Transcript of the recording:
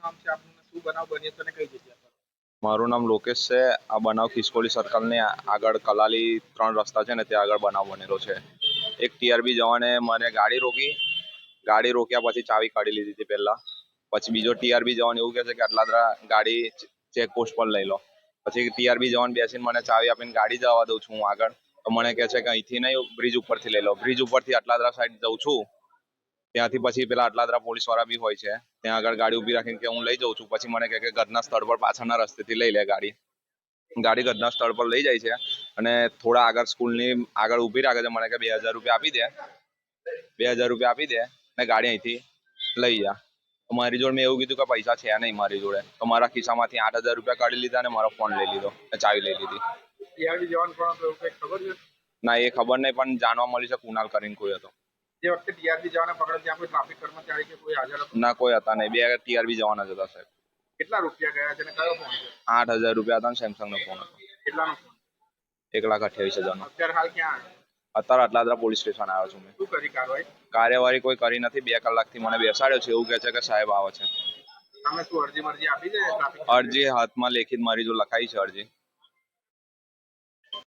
નામ છે આપનું ને શું બનાવ બન્યો હતો અને કઈ જગ્યા પર? મારું નામ લોકેશ છે. આ બનાવ ખિસકોલી સર્કલની આગળ કલાલી 3 રસ્તા છે ને ત્યાં આગળ બનાવ બનેલો છે. એક ટીઆરબી જવાને મને ગાડી રોક્યા પછી ચાવી કાઢી લીધી હતી પહેલા. પછી બીજો ટીઆરબી જવાન એવું કહે છે કે આટલા ગાડી ચેકપોસ્ટ પર લઈ લો. પછી ટીઆરબી જવાન બેસીને મને ચાવી આપીને ગાડી જવા દઉં છું હું આગળ, તો મને કહે છે કે અહીંથી નહીં બ્રિજ ઉપરથી લઈ લો. બ્રિજ ઉપરથી આટલાદરા સાઈડ જઉં છું, ત્યાંથી પછી પેલા આટલાદરા પોલીસ વાળા બી હોય છે, ત્યાં આગળ ગાડી ઉભી રાખીને કે હું લઈ જાઉં છું. પછી મને કહે કે ઘટના સ્થળ પર પાછળના રસ્તેથી લઈ લે ગાડી. ઘટના સ્થળ પર લઈ જાય છે અને થોડા આગળ સ્કૂલની આગળ ઊભી રાખે છે. મને કે 2000 રૂપિયા આપી દે, 2000 રૂપિયા આપી દે ને ગાડી અહીંથી લઈ જા. મારી જોડે મેં એવું કીધું કે પૈસા છે નહીં મારી જોડે, તો મારા ખિસ્સામાંથી 8000 રૂપિયા કાઢી લીધા અને મારો ફોન લઈ લીધો ને ચાવી લઈ લીધી. ટીઆરબી જવાન કોણ હતો એવું કંઈ ખબર છે? ના, એ ખબર નહીં, પણ જાણવા મળ્યું છે કુનાલ કરીને કોઈ હતો. જે વખતે ટીઆરબી જવાને પકડ્યો ત્યાં કોઈ ટ્રાફિક કર્મચારી કે કોઈ હાજર હતું? ના, કોઈ હતા નહીં. 2 ટીઆરબી જવાના જ હતા સાહેબ. કેટલા રૂપિયા ગયા છે અને કયો ફોન છે? 8000 રૂપિયા હતા ને સેમસંગનો ફોન હતો. કેટલાનો ફોન? 1,28,000 અત્યારે હાલ ક્યાં આવ્યો? અત્યારે આટલાદરા પોલીસ સ્ટેશન આવ્યો છું મેં. શું કરી કાર્યવાહી? કાર્યવાહી કોઈ કરી નથી. 2 કલાકથી મને બેસાડ્યો છે. એવું કહે છે કે સાહેબ આવે છે. તમે શું અરજી મરજી આપી છે ટ્રાફિક? અરજી હાથમાં લેખિત મારી જો લખાઈ છે અરજી.